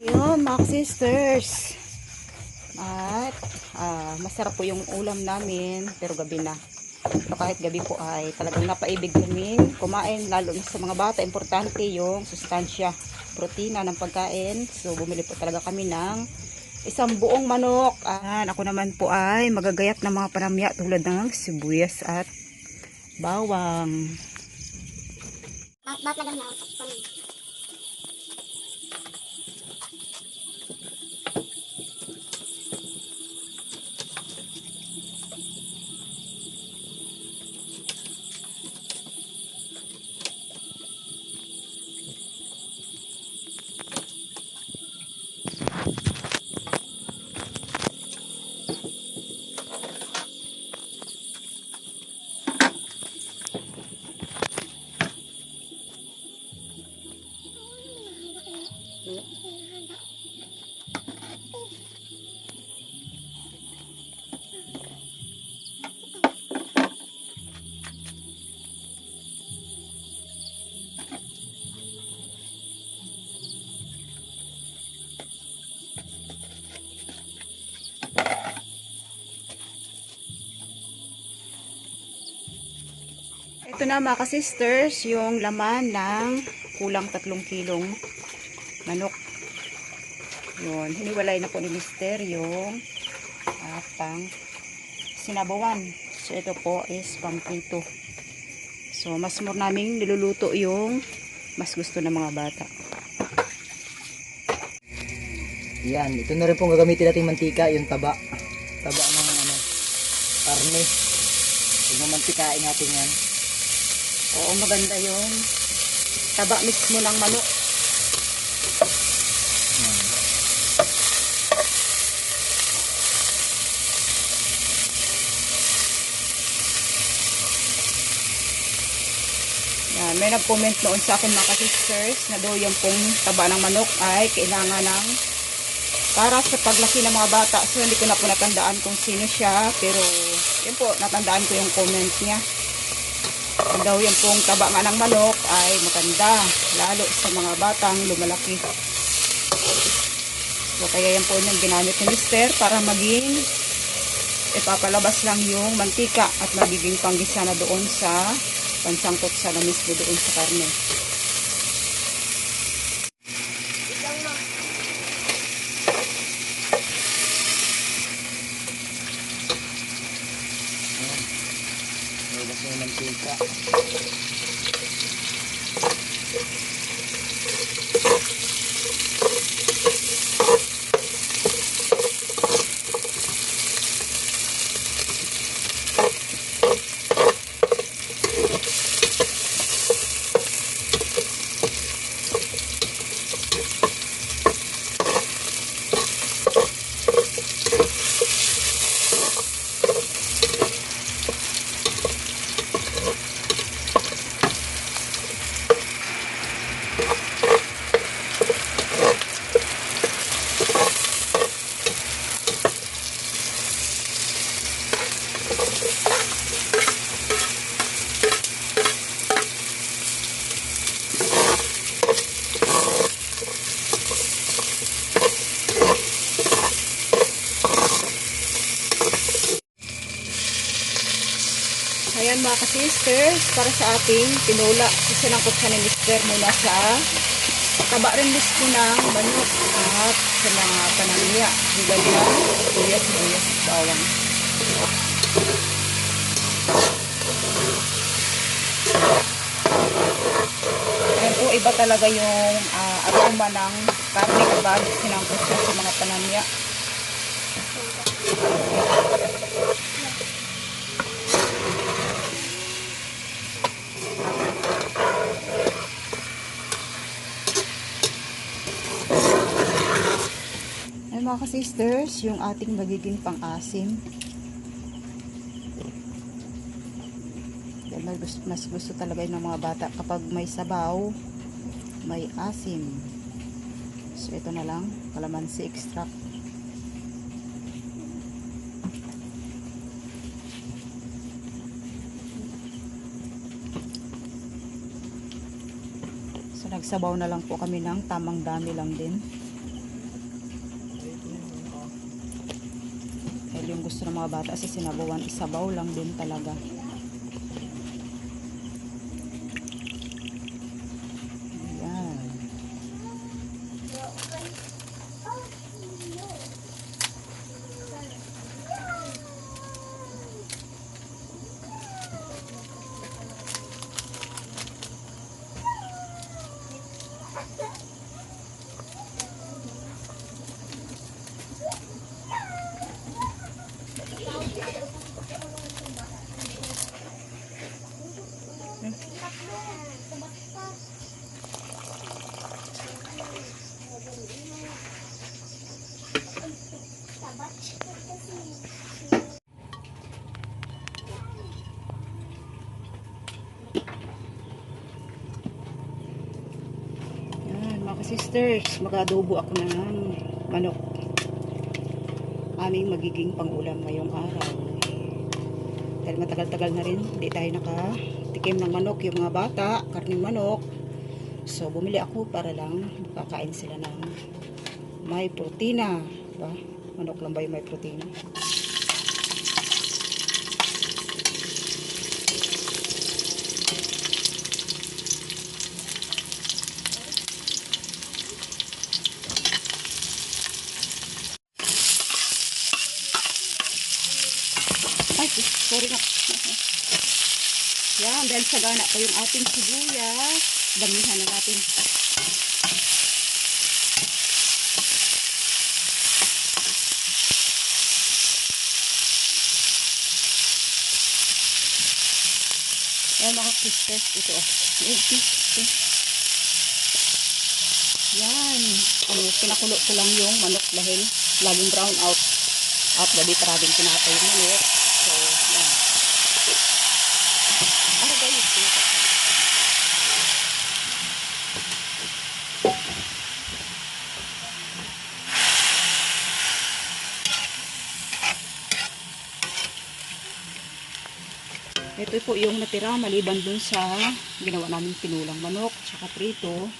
Yun mga sisters. At masarap po yung ulam namin, pero gabi na. So, kahit gabi po ay talagang napaibig kaming kumain, lalo na sa mga bata. Importante yung sustansya, protina ng pagkain. So bumili po talaga kami ng isang buong manok. Ako naman po ay magagayat ng mga panamya tulad ng sibuyas at bawang. Ito na mga ka-sisters, yung laman ng kulang 3 kilong manok. Yun, hiniwalay na po ni Mister yung pang sinabawan. So ito po is pampito. So mas more naming niluluto yung mas gusto ng mga bata. Yan, ito na rin pong gagamitin natin mantika, yung taba. Taba ng karne. Pagmamantikain natin yan. Oo, maganda yun. Taba mismo ng manok. Yan, may nag-comment noon sa akin mga sisters na daw yung pong taba ng manok ay kailangan ng para sa paglaki ng mga bata. So hindi ko na po natandaan kung sino siya, pero yun po, natandaan ko yung comment niya. Daw yung pong taba nga ng manok ay maganda lalo sa mga batang lumalaki. So kaya yan po yung ginamit ni Mister para maging ipapalabas lang yung mantika at magiging panggisa na doon sa pansangkot sa lamis doon sa karne. Lagos yung mantika. Ayan mga ka-sisters, para sa ating tinula. Sisinangkot sa ni Mister muna sa taba rin mismo ng manok at sa mga panangya. Hanggang na sibuyas at bawang. Ayan po, iba talaga yung aroma ng karne kapag sinangkot siya sa mga panangya. Mga ka-sisters, yung ating magiging pang-asim. Mas gusto talaga ng mga bata kapag may sabaw, may asim. So ito na lang, kalamansi extract. So nagsabaw na lang po kami ng tamang dami lang din. gusto ng mga bata sa sinabawan, isabaw lang din talaga. Ayan. Ayan, mga sisters, mag-adobo ako ng manok. Aming magiging pang-ulam ngayong araw. Dahil matagal-tagal na rin, hindi tayo nakatikim ng manok. Yung mga bata, karning manok. So, bumili ako para lang makakain sila ng may protina. Diba? Manok lang ba yung may protina? Ay, sorry na. Yan, dahil sagana pa yung ating sibuyas, damihan na natin. Ayan mga sisters, ito. Yan. Pinakulo ko lang yung manok dahil laging brown out. At gabi parading pinatay yung manok. So, yan. Ano ba ito? Ito po yung natira maliban dun sa ginawa namin pinulang manok tsaka prito.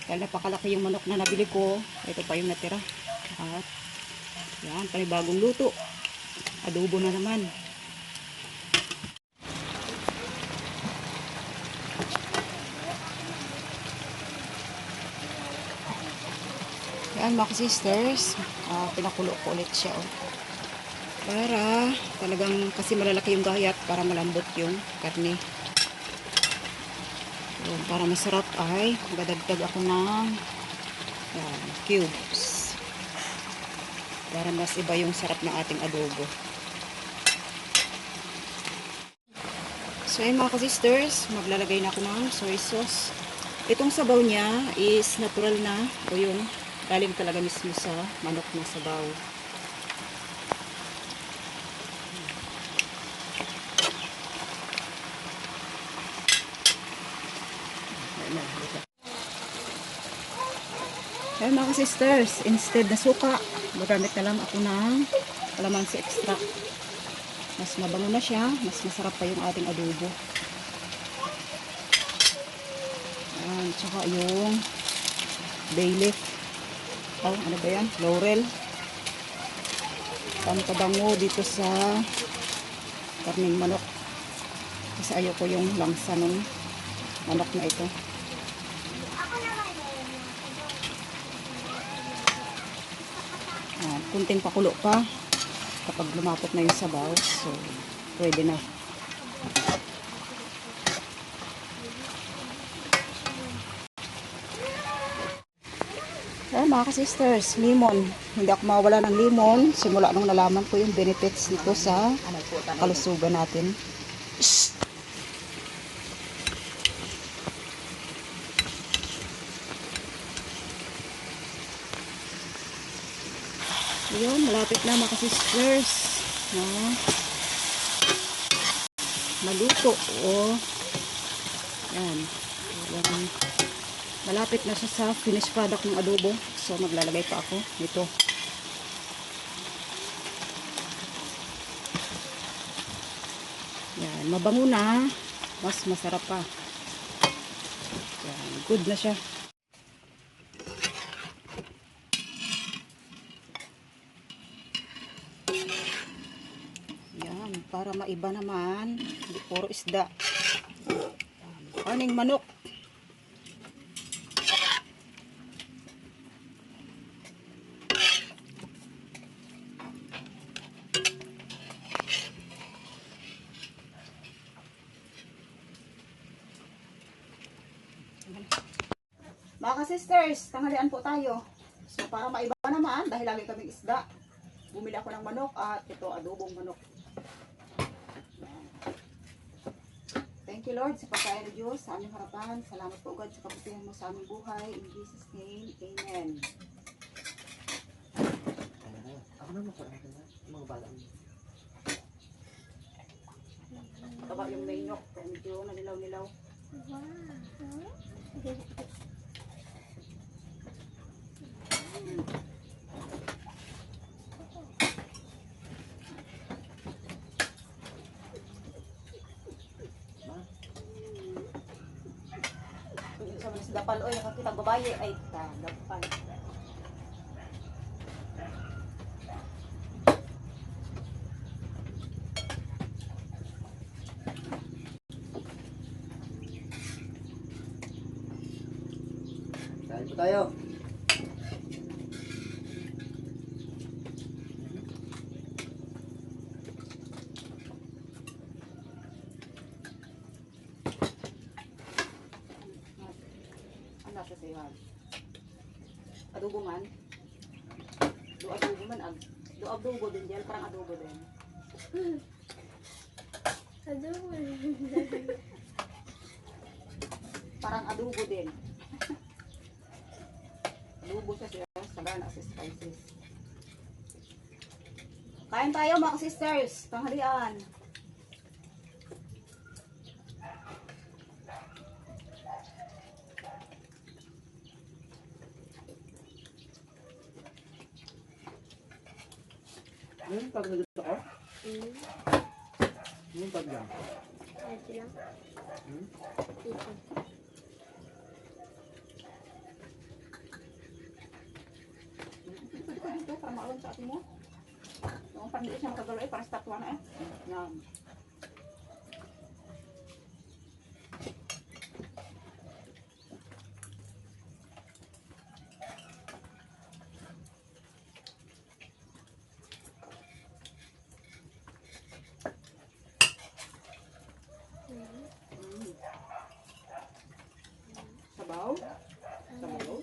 Dahil napakalaki yung manok na nabili ko, ito pa yung natira. At yan, panibagong luto. Adobo na naman. Yan mga sisters, pinakulo ko ulit siya. Oh. Para talagang kasi malalaki yung gayat para malambot yung karne. So, para masarap ay magdadagdag ako ng yan, cubes. Para mas iba yung sarap ng ating adobo. So ayun mga sisters, maglalagay na ako ng soy sauce. Itong sabaw niya is natural na o yung galing talaga mismo sa manok na sabaw. Ayun mga sisters, instead na suka, magamit na lang ako ng kalamansi extract. Mas mabango na siya, mas masarap pa yung ating adobo. Ayan, tsaka yung bay leaf. Oh, ano ba yan? Laurel. Pampabango dito sa karning manok. Kasi ayoko yung langsa ng manok na ito. Kunting pakulo pa kapag lumapot na yung sabaw, so pwede na. Ayan mga sisters, lemon. Hindi ako mawala ng lemon simula nung nalaman ko yung benefits nito sa kalusugan natin. Ayun, malapit na mga sisters. Maluto. Oh. Yan. Yan. Malapit na siya sa finished product ng adobo. So, maglalagay pa ako nito. Yan. Mabango na. Mas masarap pa. Yan. Good na siya. Para maiba naman, hindi puro isda. Karning manok. Mga ka-sisters, tanghalian po tayo. So para maiba naman, dahil lagi kaming isda, bumili ako ng manok at ito adobong manok. Yan. Thank you Lord sa pagkain ng Diyos sa aming harapan. Salamat po God sa kabutihan mo sa aming buhay. In Jesus name, Amen. Ako na mga balang. Taba yung maynok, medyo nanilaw-nilaw. Sa mga sidapan, oy, nakakita babae, ay, dapan. Kain po tayo. Ano sa sihan? Adobo man? Do adobo man, do adobo din dyan, parang adobo din. Parang adobo din. Adobo siya sagana sa spices. Kain tayo mga sisters, tanghalian. Yung pag nagdito ko? Yung pag lang. Dito, para maalon sa atin mo. Yung pandiit siya makagaloy, para sa tatwa na eh. Yan. Sabaw? Sabaw?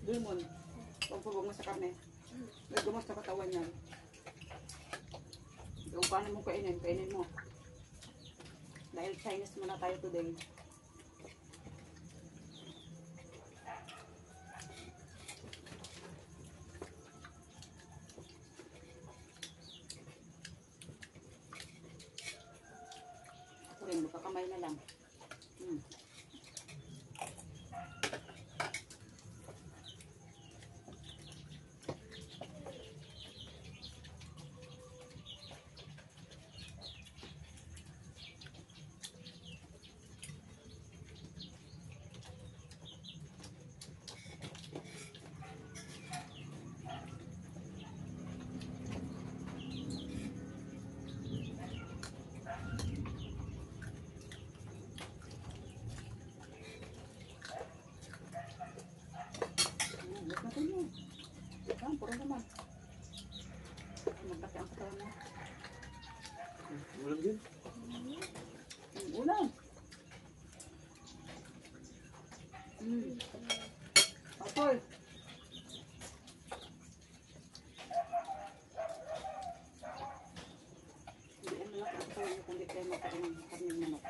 Limon. Pagpulong mo sa karne. May gumos sa katawan yan. Yung paano mo kainin, kainin mo. Dahil Chinese muna tayo today. Ako rin, magkakamay na lang. Yan, puro naman. Maglaki ang katawan mo. Ulam din. Ulam. Apol. Hindi ang malaki ang katawan mo kung di kayo magkaroon ng karning manok.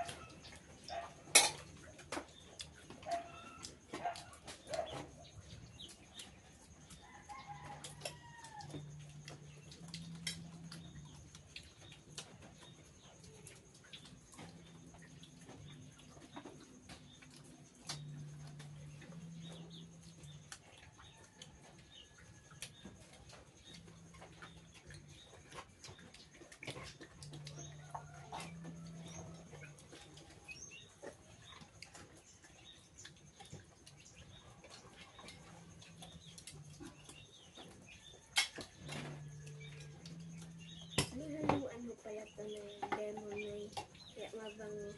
kaya ito na yung lemon na kaya mabango.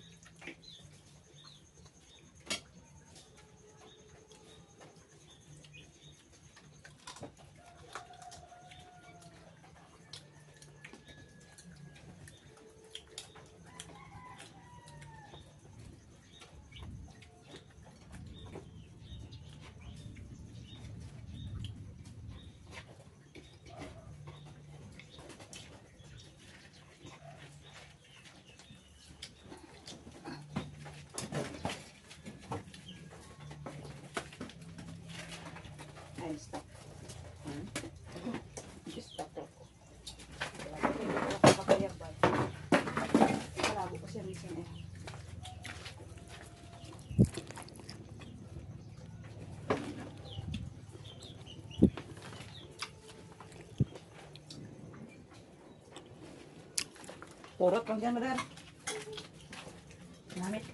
Ay, stop. Just stop ko. Malabo ko siya minsan eh. Purot lang dyan, madar. Namit.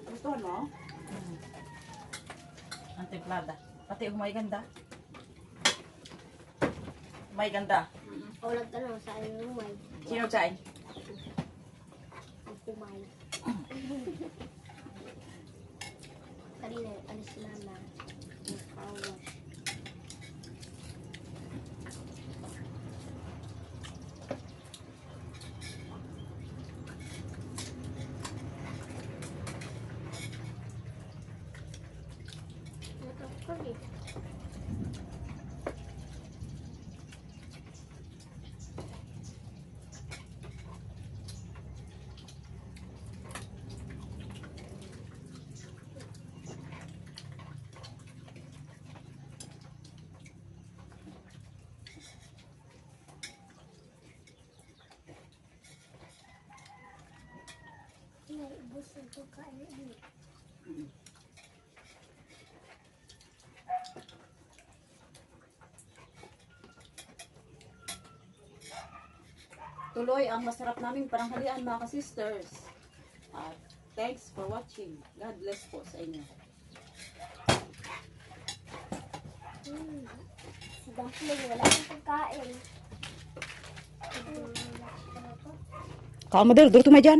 Gusto mo? Ang templada. Pati umay ganda. Umay ganda. Ulag ka na sa ayon lumay. Sino dyan? Ang kumay. Kanina, alis na na. Nakawash. Natakot eh. Naibos ang pagkain. Tuloy ang masarap naming paranghalian mga ka-sisters. At thanks for watching. God bless po sa inyo. Si Dumpling, wala kang pagkain. Kamadar, duro tumay dyan.